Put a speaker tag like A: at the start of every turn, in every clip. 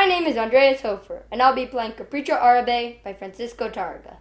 A: My name is Andreas Hofer, and I'll be playing Capricho Árabe by Francisco Tárrega.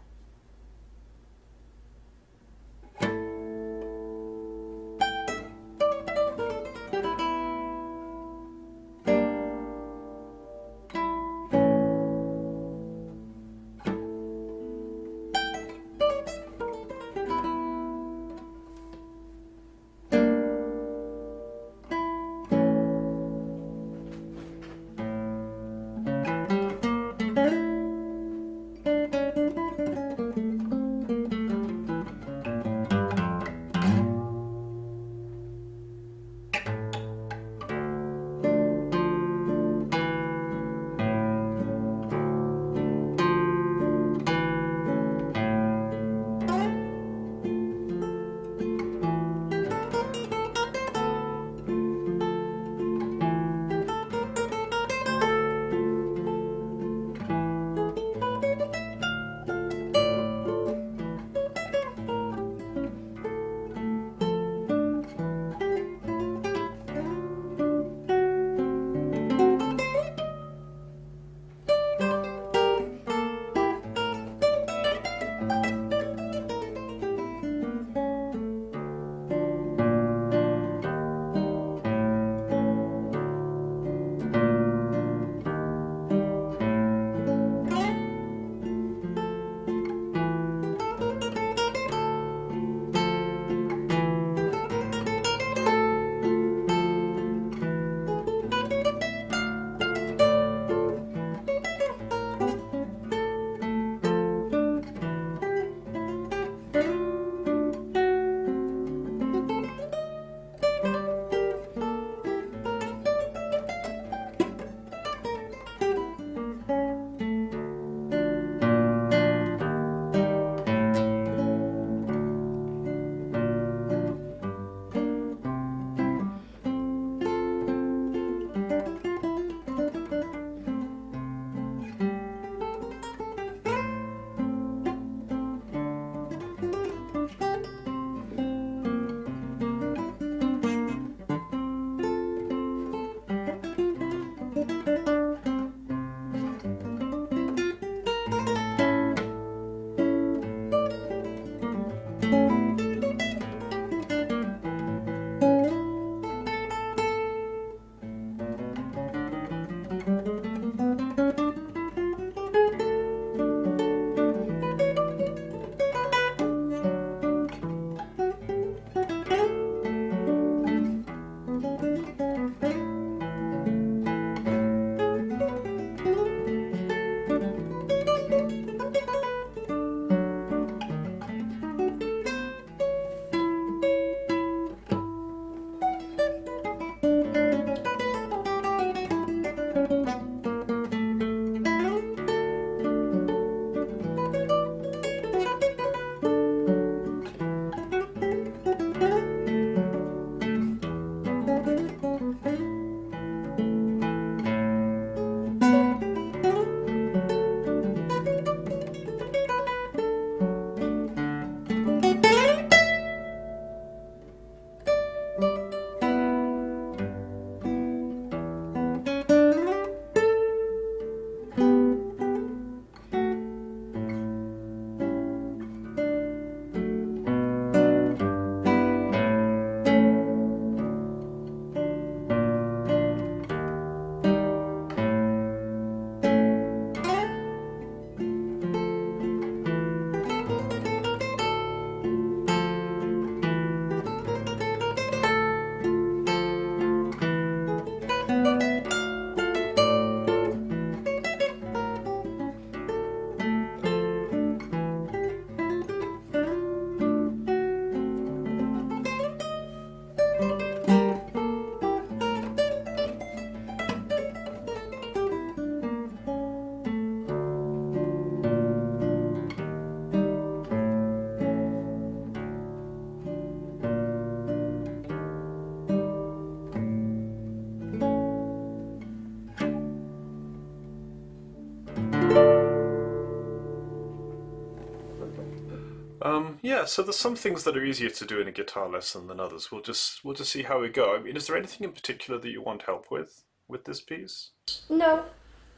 B: Yeah, so there's some things that are easier to do in a guitar lesson than others. We'll just see how we go. I mean, is there anything in particular that you want help with this piece?
A: No,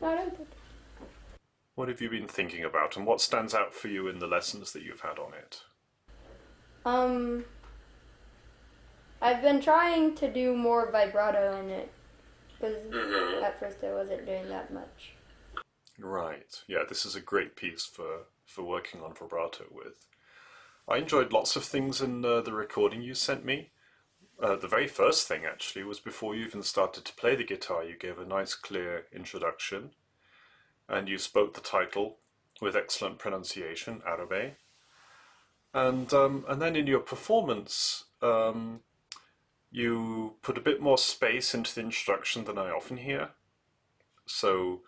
A: No, I don't think.
B: What have you been thinking about, and what stands out for you in the lessons that you've had on it?
A: I've been trying to do more vibrato in it, because at first I wasn't doing that much.
B: Right. Yeah, this is a great piece for working on vibrato with. I enjoyed lots of things in the recording you sent me. The very first thing, actually, was before you even started to play the guitar, you gave a nice, clear introduction, and you spoke the title with excellent pronunciation, árabe. And then in your performance, you put a bit more space into the introduction than I often hear. So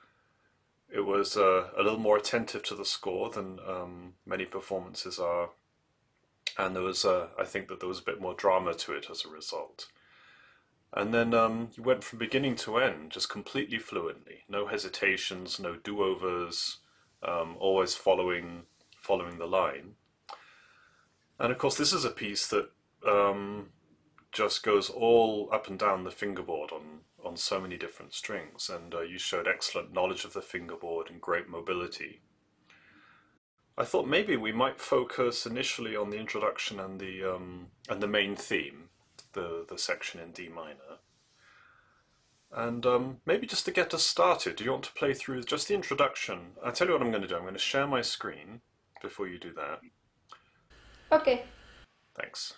B: it was a little more attentive to the score than many performances are. And there was, I think that there was a bit more drama to it as a result. And then you went from beginning to end just completely fluently. No hesitations, no do-overs, always following the line. And of course, this is a piece that just goes all up and down the fingerboard on so many different strings, and you showed excellent knowledge of the fingerboard and great mobility. I thought maybe we might focus initially on the introduction and the main theme, the section in D minor. And maybe just to get us started, do you want to play through just the introduction? I'll tell you what I'm going to do. I'm going to share my screen before you do that.
A: Okay.
B: Thanks.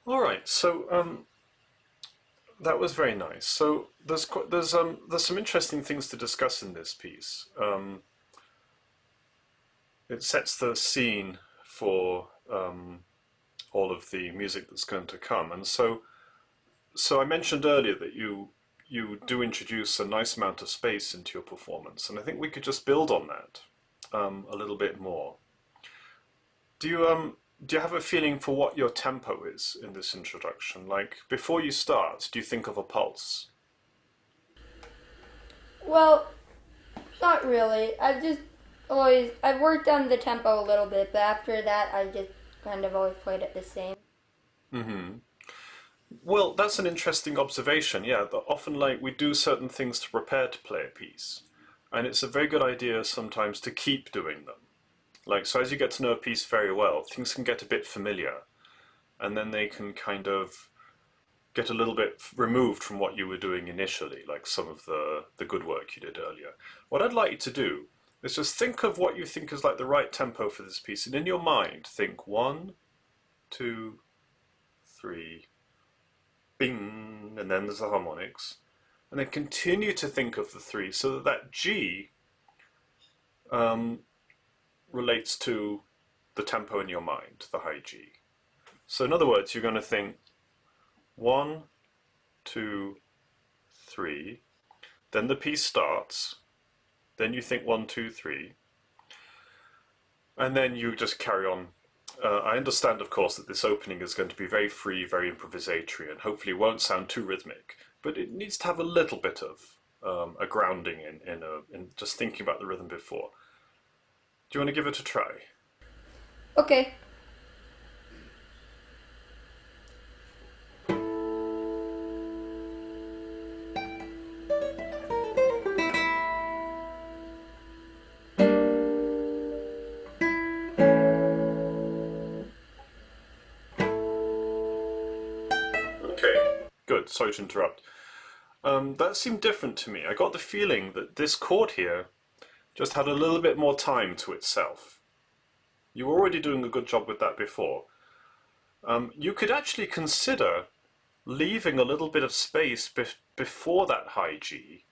B: All right, so that was very nice. So there's some interesting things to discuss in this piece. It sets the scene for all of the music that's going to come, and so I mentioned earlier that you do introduce a nice amount of space into your performance, and I think we could just build on that a little bit more. Do you have a feeling for what your tempo is in this introduction? Like, before you start, do you think of a pulse?
A: Well, not really. I've worked on the tempo a little bit, but after that I just kind of always played it the same.
B: Well, that's an interesting observation. Yeah, that often, like, we do certain things to prepare to play a piece, and it's a very good idea sometimes to keep doing them. Like, so as you get to know a piece very well, things can get a bit familiar, and then they can kind of get a little bit removed from what you were doing initially, like some of the good work you did earlier. What I'd like you to do is just think of what you think is like the right tempo for this piece, and in your mind, think 1, 2, 3, bing, and then there's the harmonics, and then continue to think of the 3 so that that G relates to the tempo in your mind, the high G. So in other words, you're going to think 1, 2, 3, then the piece starts, then you think 1, 2, 3, and then you just carry on. I understand, of course, that this opening is going to be very free, very improvisatory, and hopefully won't sound too rhythmic, but it needs to have a little bit of a grounding in just thinking about the rhythm before. Do you want to give it a try?
A: Okay.
B: Okay, good. Sorry to interrupt. That seemed different to me. I got the feeling that this chord here just had a little bit more time to itself. You were already doing a good job with that before. You could actually consider leaving a little bit of space before that high G,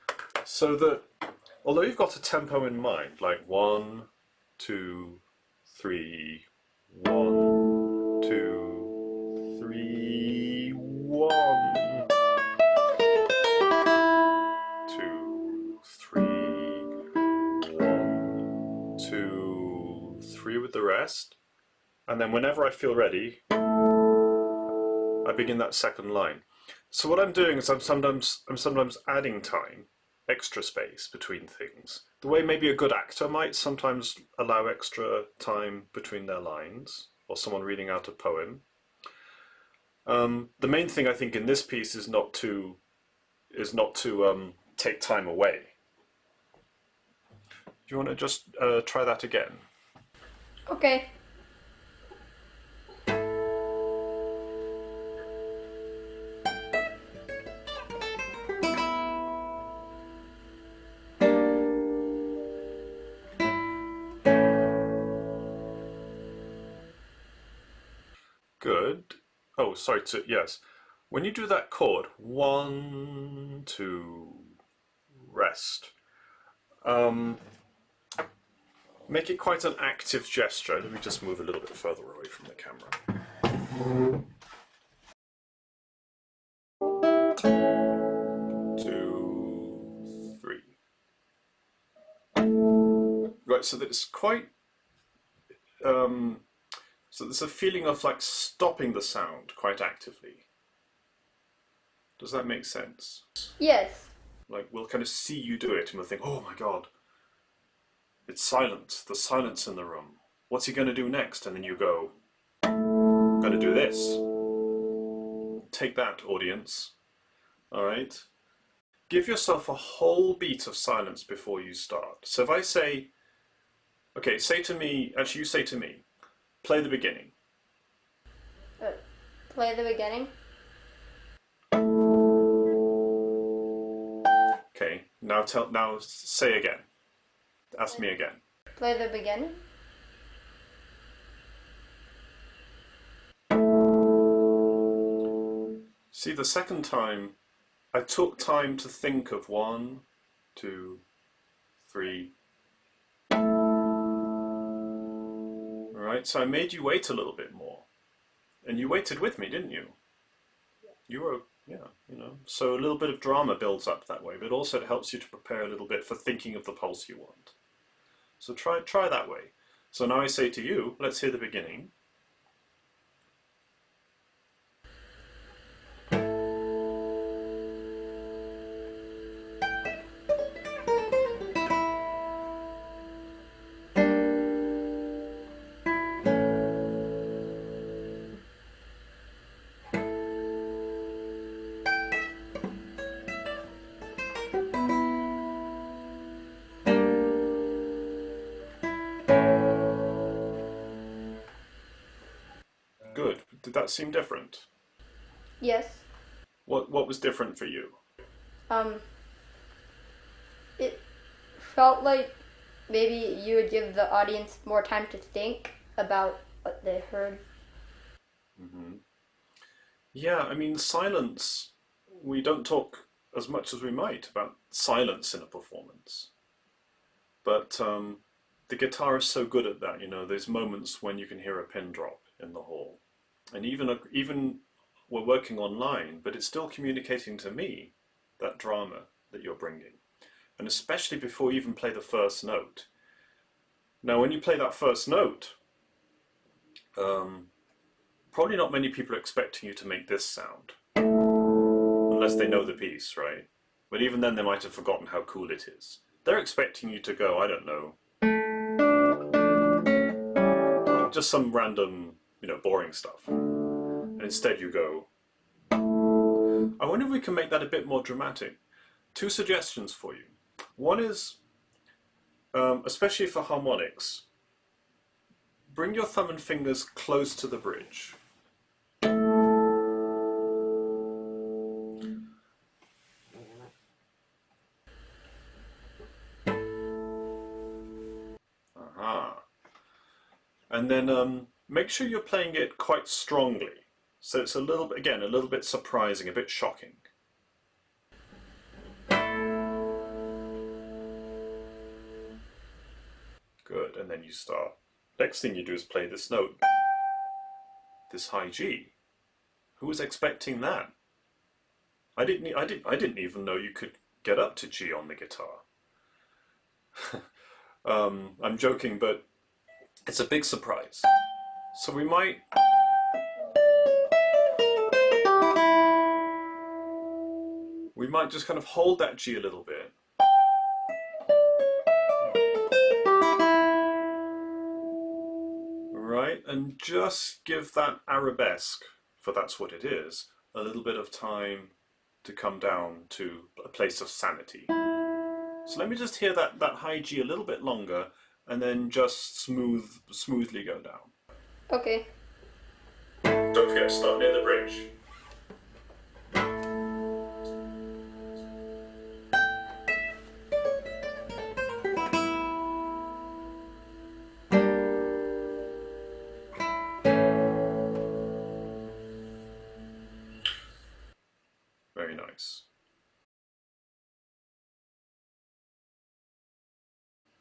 B: so that although you've got a tempo in mind, like 1, 2, 3, 1, 2, 3, 1, 2, 3, 1, 2, 3 with the rest. And then whenever I feel ready, I begin that second line. So what I'm doing is I'm sometimes adding time, extra space between things. The way maybe a good actor might sometimes allow extra time between their lines, or someone reading out a poem. The main thing I think in this piece is not to take time away. Do you want to just try that again?
A: Okay.
B: Good. Oh, sorry. Yes. When you do that chord, 1, 2, rest. Make it quite an active gesture. Let me just move a little bit further away from the camera. 2, 3. Right, so that it's quite. So there's a feeling of like stopping the sound quite actively. Does that make sense?
A: Yes.
B: Like we'll kind of see you do it and we'll think, oh my god, it's silent. There's silence in the room. What's he going to do next? And then you go, I'm going to do this. Take that, audience. All right? Give yourself a whole beat of silence before you start. So if I say, okay, say to me, actually you say to me, play the beginning.
A: Play the beginning.
B: Okay, now say again. Ask me again.
A: Play the beginning.
B: See, the second time, I took time to think of 1, 2, 3. Alright, so I made you wait a little bit more. And you waited with me, didn't you? You were, yeah, you know. So a little bit of drama builds up that way, but also it helps you to prepare a little bit for thinking of the pulse you want. So try that way. So now I say to you, let's hear the beginning. Good. Did that seem different?
A: Yes.
B: What was different for you?
A: It felt like maybe you would give the audience more time to think about what they heard.
B: Mm-hmm. Yeah, I mean, silence, we don't talk as much as we might about silence in a performance. But the guitar is so good at that, you know, there's moments when you can hear a pin drop in the hall. And even we're working online, but it's still communicating to me that drama that you're bringing. And especially before you even play the first note. Now, when you play that first note, probably not many people are expecting you to make this sound. Unless they know the piece, right? But even then they might have forgotten how cool it is. They're expecting you to go, I don't know, just some random, you know, boring stuff. And instead you go, I wonder if we can make that a bit more dramatic. 2 suggestions for you. One is, especially for harmonics, bring your thumb and fingers close to the bridge. Aha. And then make sure you're playing it quite strongly. So it's a little bit, again, a little bit surprising, a bit shocking. then you start. Next thing you do is play this note, this high G. Who was expecting that? I didn't even know you could get up to G on the guitar. I'm joking, but it's a big surprise. So we might just kind of hold that G a little bit. Right, and just give that arabesque, for that's what it is, a little bit of time to come down to a place of sanity. So let me just hear that high G a little bit longer, and then just smoothly go down.
A: Okay.
B: Don't forget to start near the bridge. Very nice.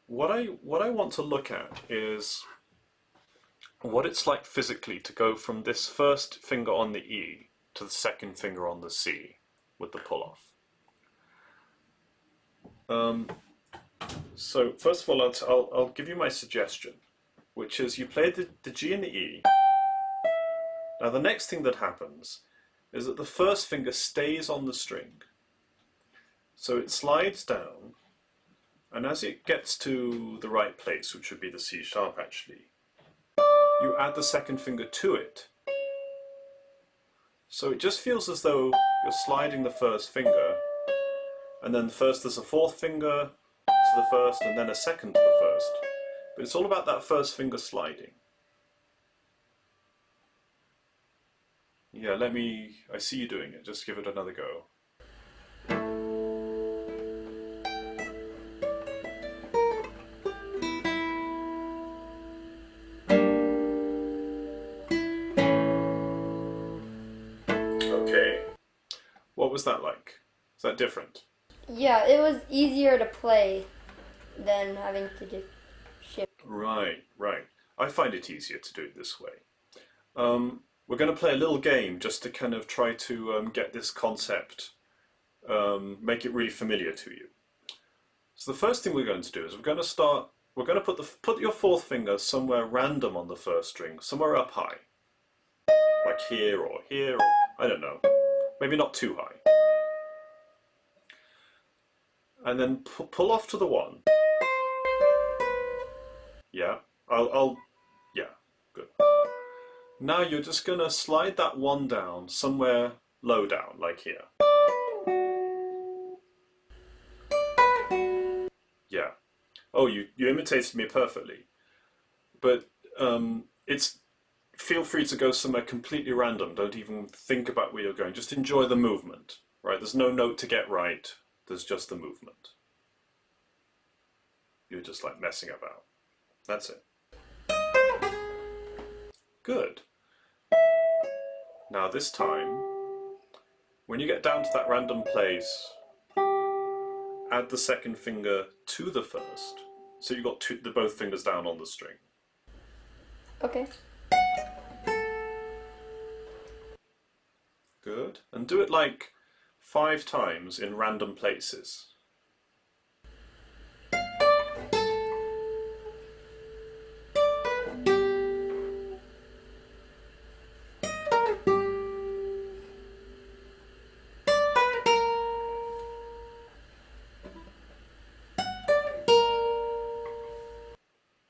B: What I want to look at is what it's like physically to go from this first finger on the E to the second finger on the C with the pull-off. So first of all, I'll give you my suggestion, which is you play the G and the E. Now the next thing that happens is that the first finger stays on the string. So it slides down, and as it gets to the right place, which would be the C sharp actually, you add the second finger to it. So it just feels as though you're sliding the first finger, and then first there's a fourth finger to the first, and then a second to the first. But it's all about that first finger sliding. Yeah, I see you doing it, just give it another go. Okay, what was that like? Is that different?
A: Yeah, it was easier to play than having to just shift.
B: Right. I find it easier to do it this way. We're going to play a little game just to kind of try to get this concept, make it really familiar to you. So the first thing we're going to do is we're going to put your fourth finger somewhere random on the first string, somewhere up high. Like here, or I don't know. Maybe not too high. And then pull off to the one. Yeah, yeah, good. Now you're just going to slide that one down somewhere low down, like here. Yeah. Oh, you imitated me perfectly. But feel free to go somewhere completely random. Don't even think about where you're going. Just enjoy the movement, right? There's no note to get right. There's just the movement. You're just like messing about. That's it. Good. Now this time, when you get down to that random place, add the second finger to the first. So you've got both fingers down on the string.
A: Okay.
B: Good. And do it like 5 times in random places.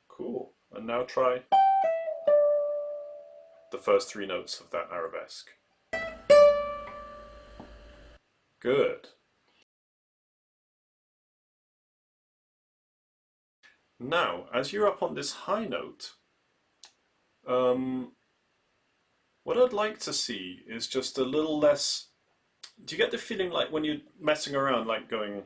B: Cool. And now try the first 3 notes of that arabesque. Good. Now, as you're up on this high note, what I'd like to see is just a little less. Do you get the feeling like when you're messing around, like going?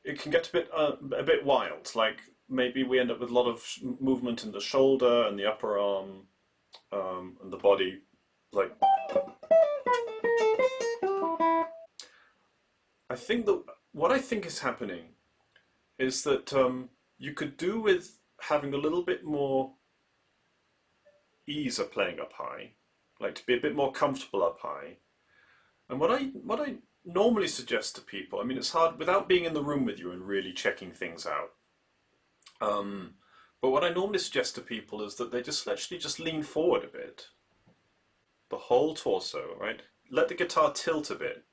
B: It can get a bit wild. Like maybe we end up with a lot of movement in the shoulder and the upper arm and the body, like. I think that what I think is happening is that you could do with having a little bit more ease of playing up high, like to be a bit more comfortable up high. And what I normally suggest to people, I mean, it's hard without being in the room with you and really checking things out. But what I normally suggest to people is that they just actually just lean forward a bit, the whole torso, right? Let the guitar tilt a bit,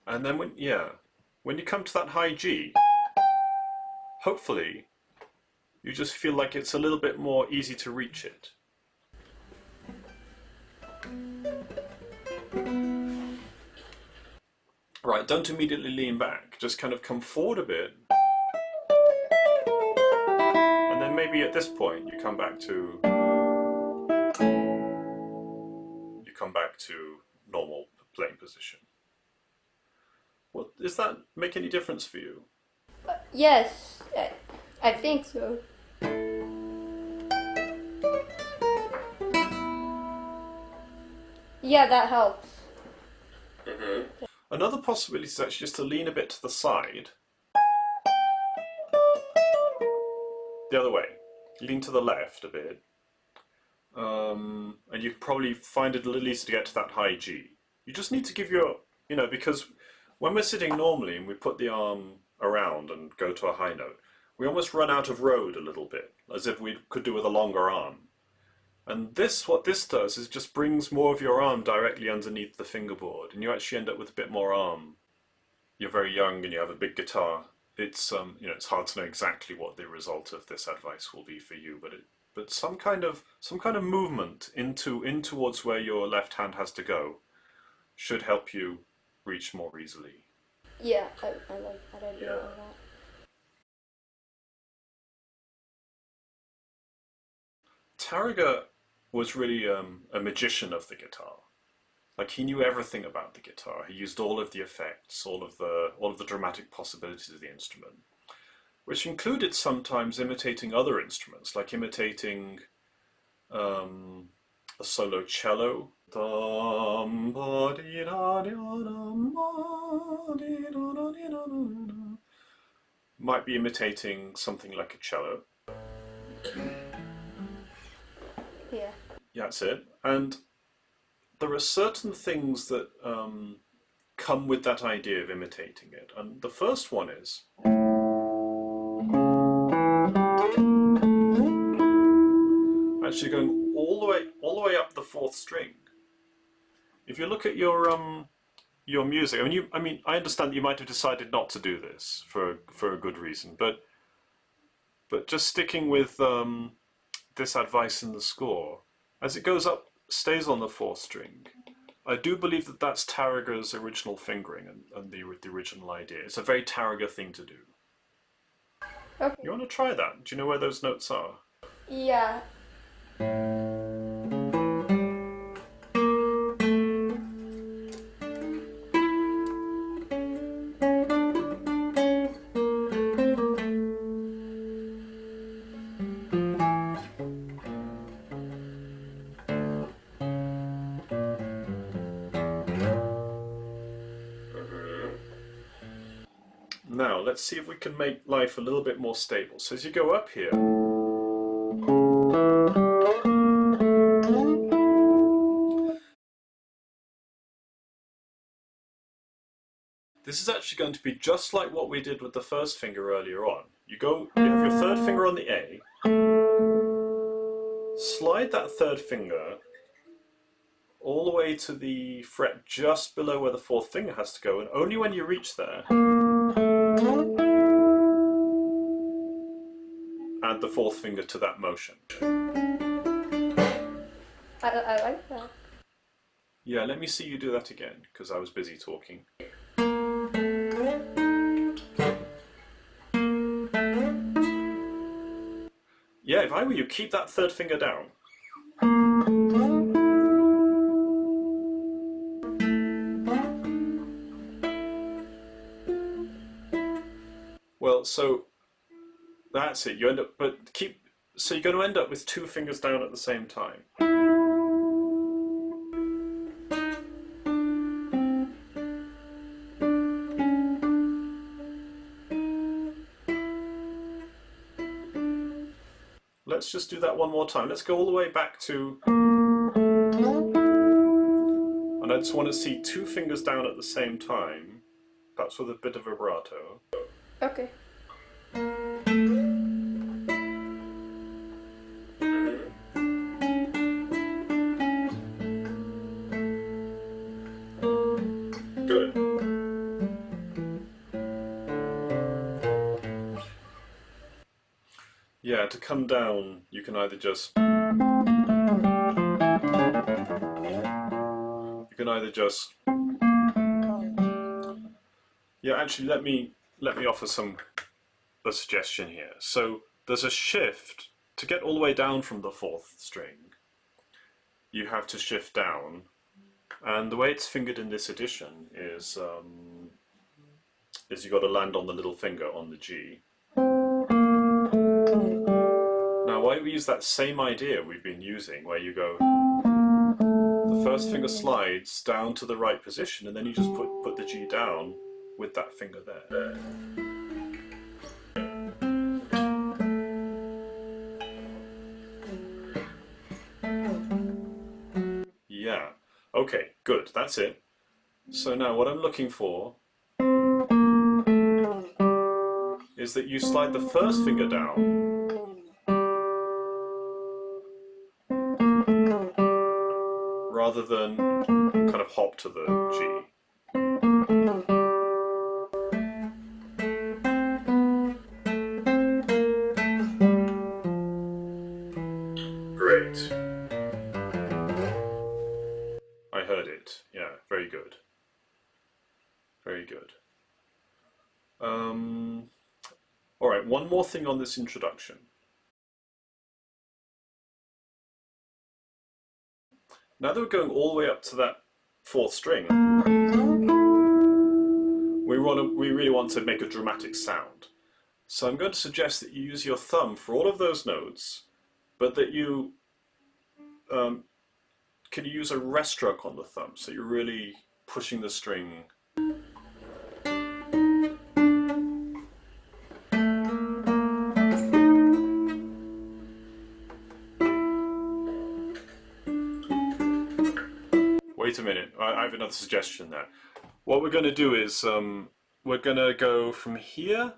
B: and then when you come to that high G, hopefully you just feel like it's a little bit more easy to reach it. Right, don't immediately lean back, just kind of come forward a bit. And then maybe at this point you come back to normal playing position. Well, does that make any difference for you?
A: Yes, I think so. Yeah, that helps.
B: Another possibility is actually just to lean a bit to the side. The other way. Lean to the left a bit. And you can probably find it a little easier to get to that high G. You just need to give your, because when we're sitting normally and we put the arm around and go to a high note, we almost run out of road a little bit, as if we could do with a longer arm. And what this does is just brings more of your arm directly underneath the fingerboard, and you actually end up with a bit more arm. You're very young and you have a big guitar. It's it's hard to know exactly what the result of this advice will be for you, but some kind of movement in towards where your left hand has to go should help you reach more easily.
A: Yeah, I like that idea a lot.
B: Tárrega was really a magician of the guitar. Like, he knew everything about the guitar. He used all of the effects, all of the dramatic possibilities of the instrument, which included sometimes imitating other instruments, like imitating a solo cello. Might be imitating something like a cello.
A: Yeah.
B: Yeah, that's it. And there are certain things that come with that idea of imitating it. And the first one is actually going all the way up the fourth string. If you look at your music, I understand that you might have decided not to do this for a good reason, but just sticking with this advice in the score, as it goes up, stays on the fourth string. I do believe that that's Tárrega's original fingering and the original idea. It's a very Tárrega thing to do.
A: Okay.
B: You want to try that? Do you know where those notes are?
A: Yeah.
B: Now, let's see if we can make life a little bit more stable. So as you go up here, this is actually going to be just like what we did with the first finger earlier on. You have your third finger on the A, slide that third finger all the way to the fret just below where the fourth finger has to go, and only when you reach there, add the fourth finger to that motion.
A: I like that.
B: Yeah, let me see you do that again, because I was busy talking. Yeah, if I were you, keep that third finger down. Well, so that's it. You end up, so you're going to end up with two fingers down at the same time. let's just do that one more time. Let's go all the way back to, and I just want to see 2 fingers down at the same time, perhaps with a bit of vibrato.
A: Okay.
B: Good. Yeah, to come down, you can either just yeah, actually let me offer a suggestion here. So there's a shift to get all the way down from the 4th string. You have to shift down, and the way it's fingered in this edition is you've got to land on the little finger on the G. Now, why don't we use that same idea we've been using, where you go, the first finger slides down to the right position, and then you just put the G down with that finger there. Yeah. Okay, good. That's it. So now what I'm looking for is that you slide the first finger down rather than kind of hop to the G. Great. I heard it. Yeah, very good. Very good. All right, one more thing on this introduction. Now that we're going all the way up to that 4th string, we really want to make a dramatic sound. So I'm going to suggest that you use your thumb for all of those notes, but that you can use a rest stroke on the thumb, so you're really pushing the string. Wait a minute, I have another suggestion there. What we're going to do is we're going to go from here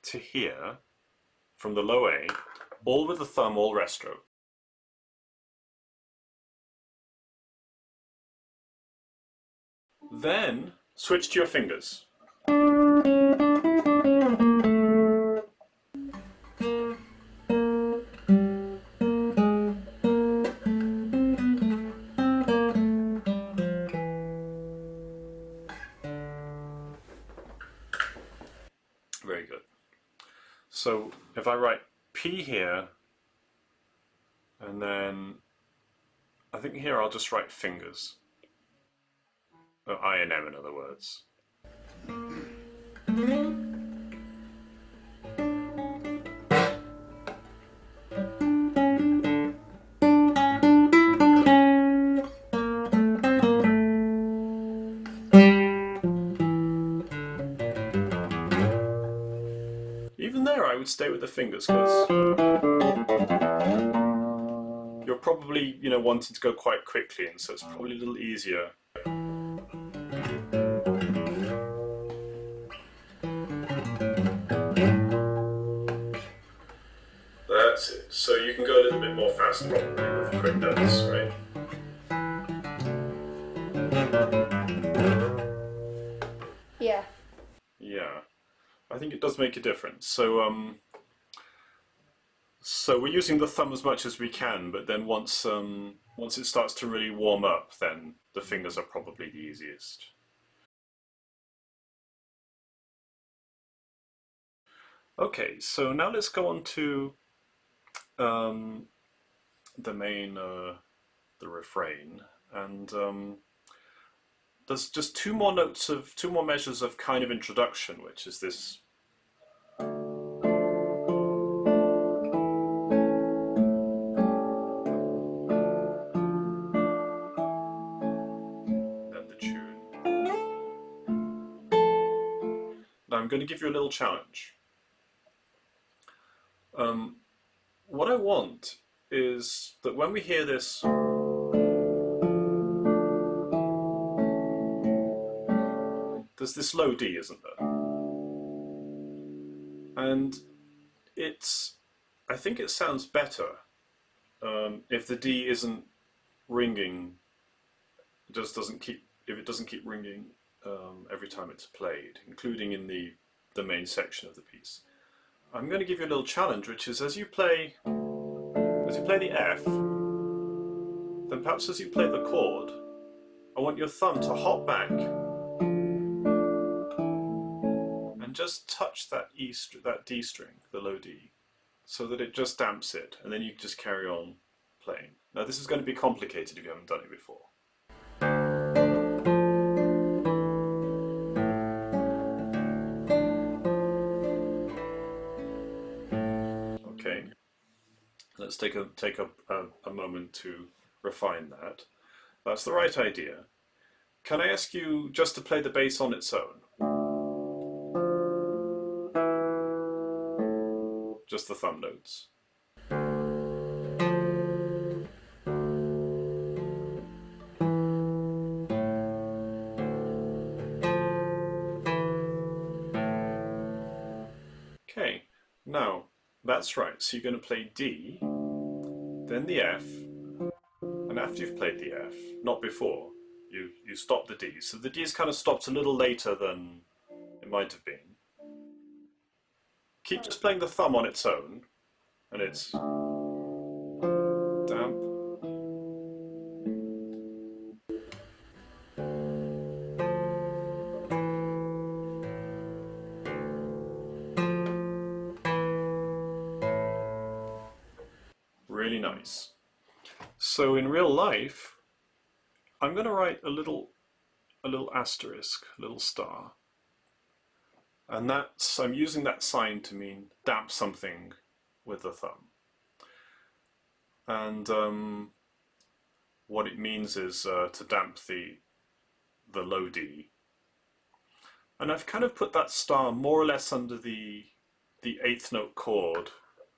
B: to here, from the low A, all with the thumb, all rest stroke. Then switch to your fingers. Very good. So if I write P here, and then I think here I'll just write fingers. I and M, in other words. Even there I would stay with the fingers, because you're probably, wanting to go quite quickly, and so it's probably a little easier. That's it. So you can go a little bit more fast probably with quick notes, right?
A: Yeah.
B: Yeah. I think it does make a difference. So so we're using the thumb as much as we can, but then once it starts to really warm up, then the fingers are probably the easiest. Okay, so now let's go on to the main, the refrain, and there's just two more measures of kind of introduction, which is this. And the tune. Now I'm going to give you a little challenge. what I want is that when we hear this, there's this low D, isn't there? And I think it sounds better if the D isn't ringing, it just doesn't keep, if it doesn't keep ringing every time it's played, including in the main section of the piece. I'm going to give you a little challenge, which is as you play the F, then perhaps as you play the chord, I want your thumb to hop back and just touch that D string, the low D, so that it just damps it, and then you just carry on playing. Now this is going to be complicated if you haven't done it before. Okay, let's take a moment to refine that. That's the right idea. Can I ask you just to play the bass on its own? Just the thumb notes. Okay, now that's right. So you're going to play D, then the F, and after you've played the F, not before, you stop the D. So the D is kind of stopped a little later than it might have been. Keep just playing the thumb on its own, and it's damp. Really nice. So in real life, I'm going to write a little asterisk, a little star. And I'm using that sign to mean damp something with the thumb. And what it means is to damp the low D. And I've kind of put that star more or less under the eighth note chord,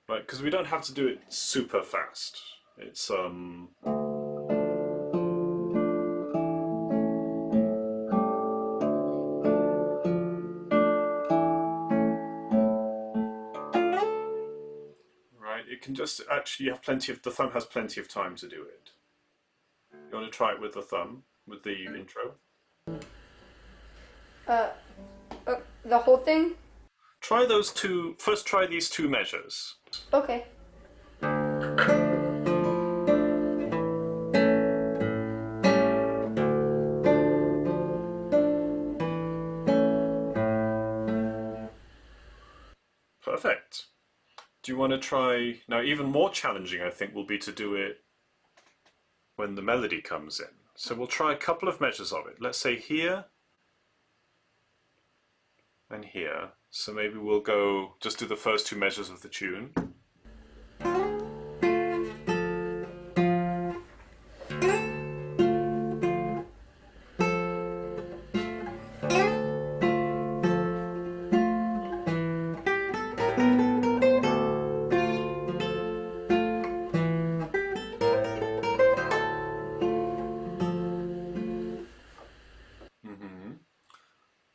B: right? Because we don't have to do it super fast. It's it can just actually have the thumb has plenty of time to do it. You want to try it with the thumb, with the intro?
A: The whole thing?
B: Try those two, first try these two measures.
A: Okay.
B: Perfect. Do you want to try, now even more challenging I think will be to do it when the melody comes in. So we'll try a couple of measures of it. Let's say here and here. So maybe we'll just do the first two measures of the tune.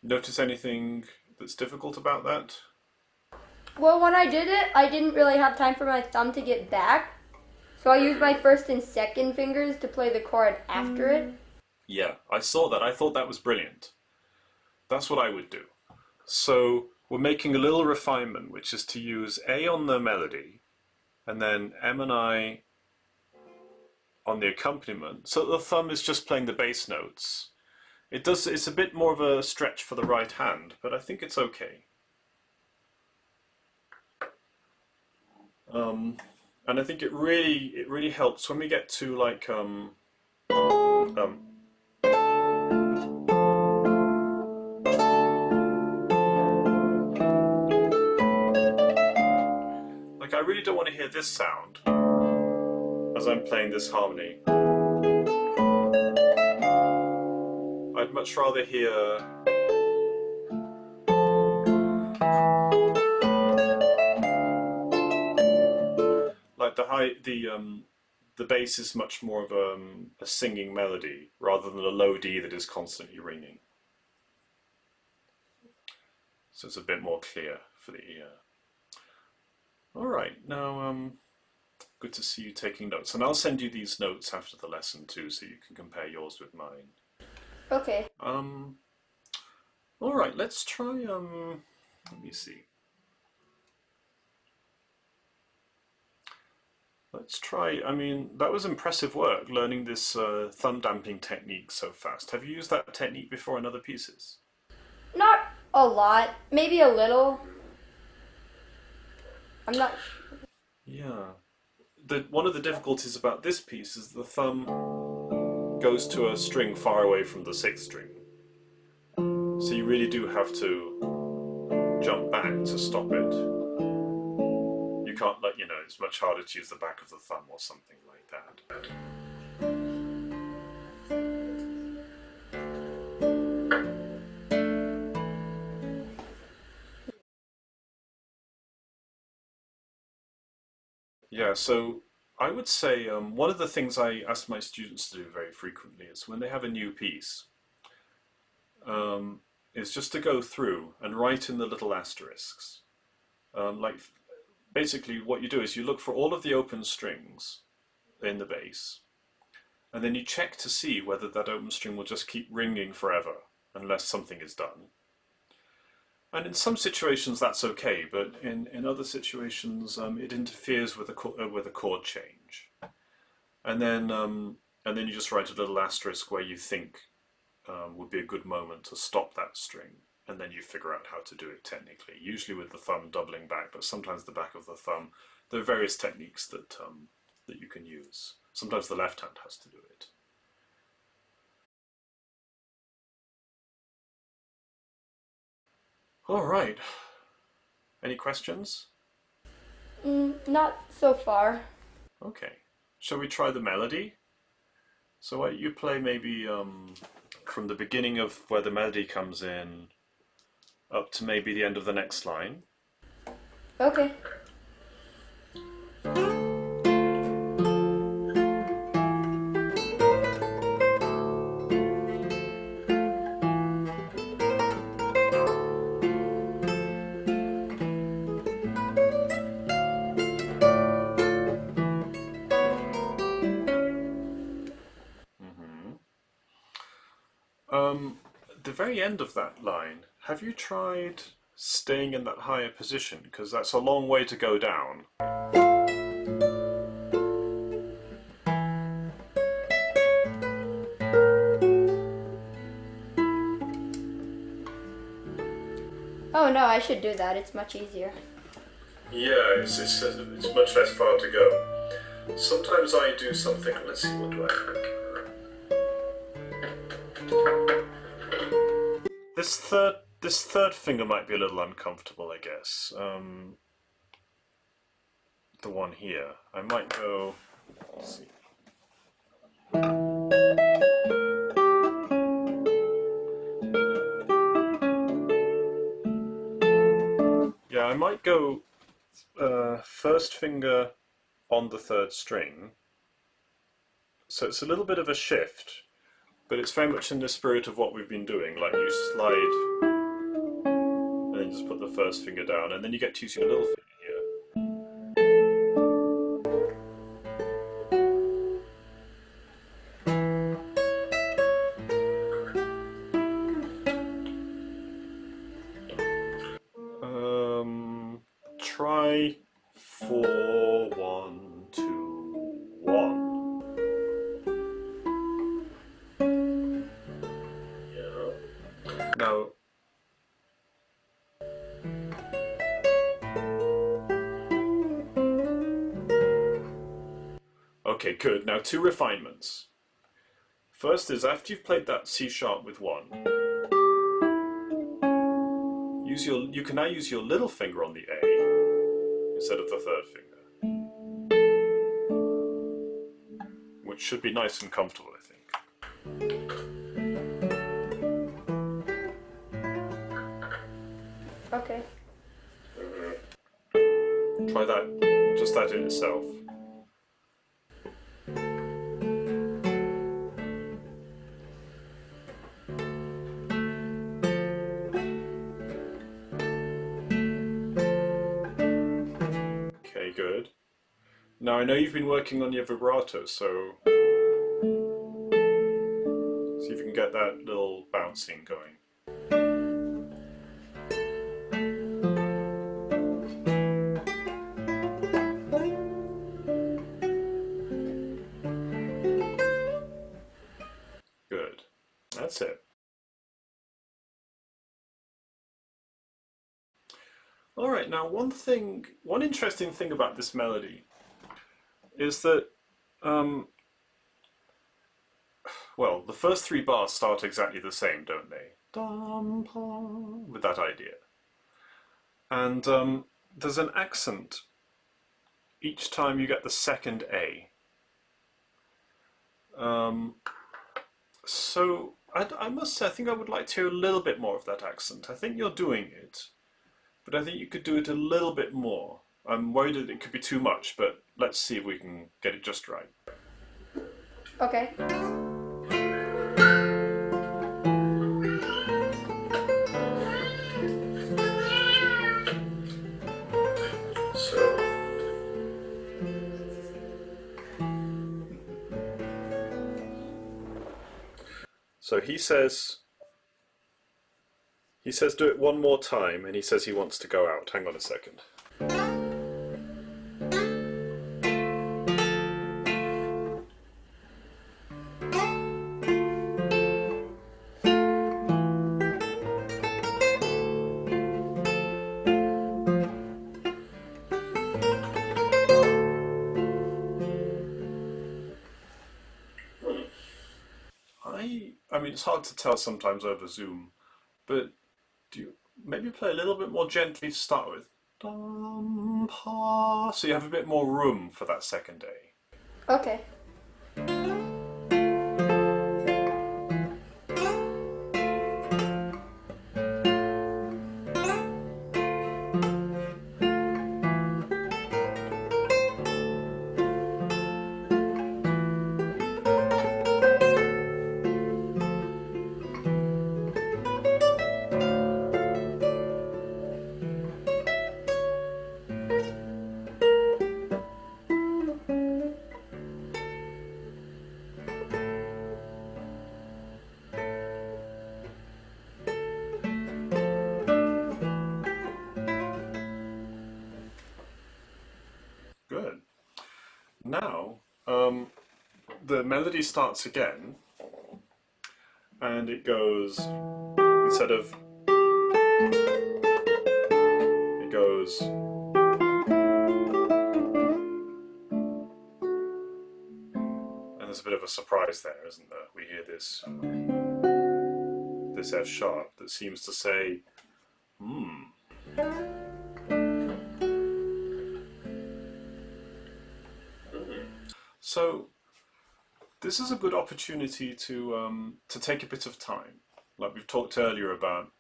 B: Notice anything that's difficult about that?
A: Well, when I did it, I didn't really have time for my thumb to get back. So I used my first and second fingers to play the chord after it.
B: Yeah, I saw that. I thought that was brilliant. That's what I would do. So we're making a little refinement, which is to use A on the melody, and then M and I on the accompaniment. So the thumb is just playing the bass notes. It's a bit more of a stretch for the right hand, but I think it's okay. And I think it really helps when we get to like I really don't want to hear this sound as I'm playing this harmony. I'd much rather hear the bass is much more of a singing melody rather than a low D that is constantly ringing. So it's a bit more clear for the ear. All right, now good to see you taking notes, and I'll send you these notes after the lesson too, so you can compare yours with mine.
A: Okay.
B: All right, let's try. Let me see. Let's try. I mean, that was impressive work learning this thumb damping technique so fast. Have you used that technique before in other pieces?
A: Not a lot, maybe a little. I'm not sure.
B: Yeah. One of the difficulties about this piece is the thumb goes to a string far away from the sixth string. So you really do have to jump back to stop it. You can't, it's much harder to use the back of the thumb or something like that. Yeah, so I would say one of the things I ask my students to do very frequently is when they have a new piece, is just to go through and write in the little asterisks. Basically what you do is you look for all of the open strings in the bass, and then you check to see whether that open string will just keep ringing forever unless something is done. And in some situations that's okay, but in other situations it interferes with a chord change. And then you just write a little asterisk where you think would be a good moment to stop that string, and then you figure out how to do it technically, usually with the thumb doubling back, but sometimes the back of the thumb. There are various techniques that you can use. Sometimes the left hand has to do it. All right. Any questions?
A: Not so far.
B: Okay. Shall we try the melody? So you play maybe from the beginning of where the melody comes in up to maybe the end of the next line.
A: Okay.
B: The very end of that line, have you tried staying in that higher position? Because that's a long way to go down.
A: Oh no, I should do that. It's much easier.
B: Yeah, it's much less far to go. Sometimes I do something. Let's see, what do I think? This third finger might be a little uncomfortable, I guess. The one here. I might go. Let's see. Yeah, I might go first finger on the third string. So it's a little bit of a shift, but it's very much in the spirit of what we've been doing. Like you slide, and then just put the first finger down, and then you get to use your little finger here. Try 4, 1, 2, 1. Yeah. Now. Okay, good. Now 2 refinements. First is after you've played that C sharp with 1, you can now use your little finger on the A instead of the third finger, which should be nice and comfortable, I think.
A: Okay.
B: Try that, just that in itself. Now I know you've been working on your vibrato, so see if you can get that little bouncing going. Good. That's it. All right, now one interesting thing about this melody is that, well, the first three bars start exactly the same, don't they? Dum, pa, with that idea. And there's an accent each time you get the second A. So I must say, I think I would like to hear a little bit more of that accent. I think you're doing it, but I think you could do it a little bit more. I'm worried that it could be too much, but let's see if we can get it just right.
A: Okay.
B: So he says do it one more time, and he says he wants to go out. Hang on a second. I mean, it's hard to tell sometimes over Zoom, but do you maybe play a little bit more gently to start with? Dum, pa, so you have a bit more room for that second A.
A: Okay.
B: Good. Now, the melody starts again, and it goes, instead of, it goes, and there's a bit of a surprise there, isn't there? We hear this F sharp that seems to say, So this is a good opportunity to take a bit of time. Like we've talked earlier about,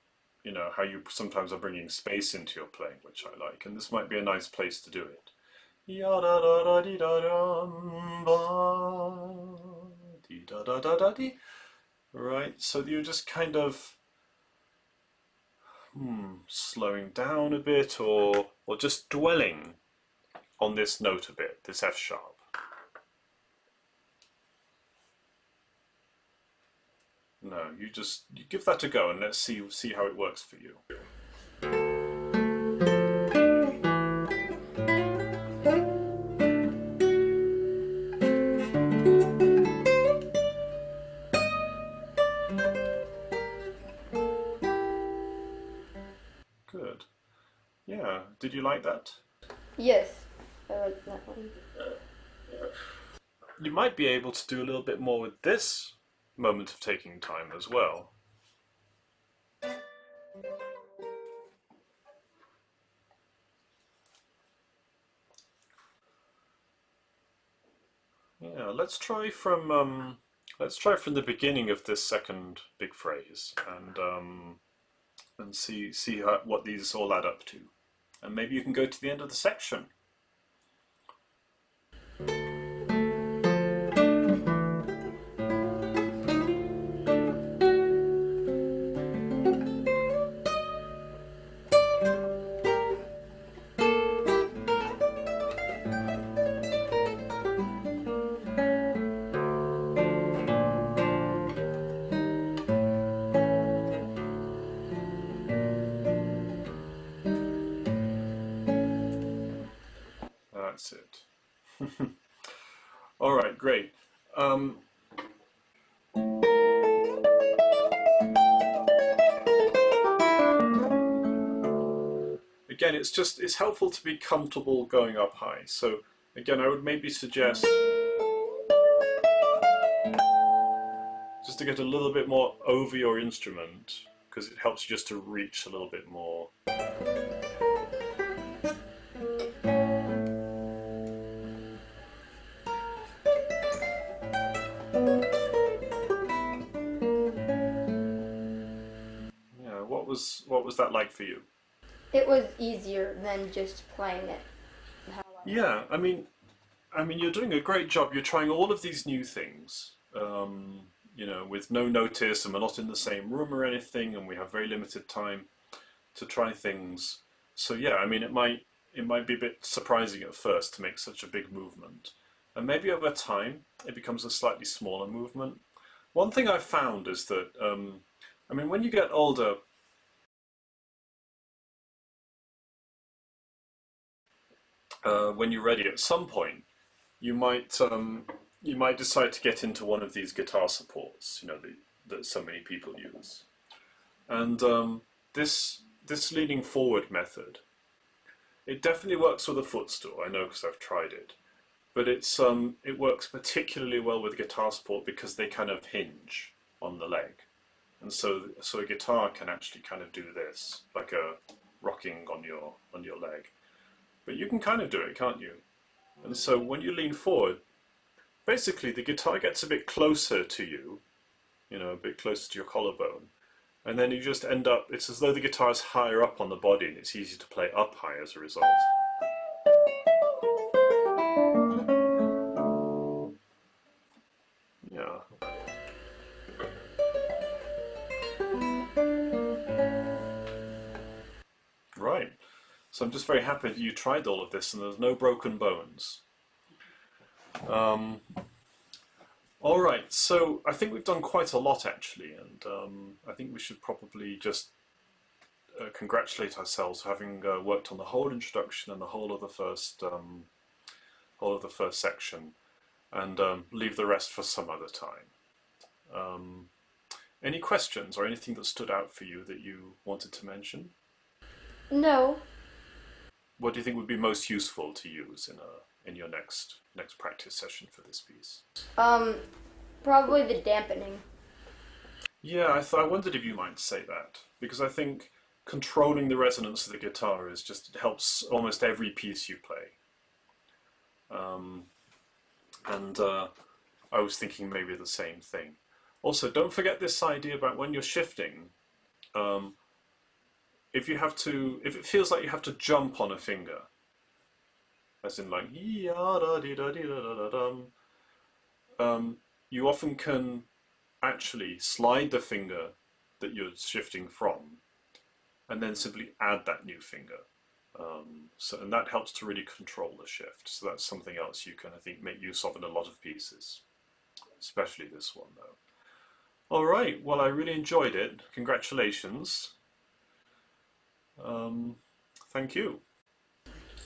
B: you know, how you sometimes are bringing space into your playing, which I like, and this might be a nice place to do it. Ya da da da dee da dum ba dee da da da da dee. Right, so you're just kind of slowing down a bit, or just dwelling on this note a bit, this F sharp. No, you give that a go and let's see how it works for you. Good. Yeah, did you like that?
A: Yes, I like that one.
B: You might be able to do a little bit more with this moment of taking time as well. Yeah, let's try from the beginning of this second big phrase and see what these all add up to, and maybe you can go to the end of the section. That's it. All right, great. Again, it's helpful to be comfortable going up high. So again, I would maybe suggest just to get a little bit more over your instrument, because it helps you just to reach a little bit more. Yeah, what was that like for you?
A: It was easier than just playing it.
B: Yeah, I mean, you're doing a great job. You're trying all of these new things, you know, with no notice, and we're not in the same room or anything, and we have very limited time to try things. So yeah, I mean, it might be a bit surprising at first to make such a big movement, and maybe over time it becomes a slightly smaller movement. One thing I've found is that, I mean, when you get older, when you're ready, at some point you might decide to get into one of these guitar supports, you know, that so many people use. And this leaning forward method, it definitely works with a footstool. I know because I've tried it, but it works particularly well with guitar support because they kind of hinge on the leg, and so a guitar can actually kind of do this, like a rocking on your leg. But you can kind of do it, can't you? And so when you lean forward, basically the guitar gets a bit closer to you, you know, a bit closer to your collarbone. And then you just end up, it's as though the guitar is higher up on the body and it's easy to play up high as a result. Yeah. Right. So I'm just very happy that you tried all of this and there's no broken bones. All right, so I think we've done quite a lot actually, and I think we should probably just congratulate ourselves for having worked on the whole introduction and the whole of the first section, and leave the rest for some other time. Any questions or anything that stood out for you that you wanted to mention?
A: No.
B: What do you think would be most useful to use in your next practice session for this piece?
A: Probably the dampening.
B: Yeah, I wondered if you might say that, because I think controlling the resonance of the guitar is just, it helps almost every piece you play. And I was thinking maybe the same thing. Also, don't forget this idea about when you're shifting. If it feels like you have to jump on a finger, as in like you often can actually slide the finger that you're shifting from, and then simply add that new finger. And that helps to really control the shift. So that's something else you can, I think, make use of in a lot of pieces, especially this one though. All right, well, I really enjoyed it. Congratulations. Thank you.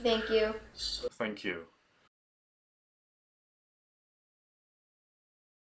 A: Thank you.
B: Thank you.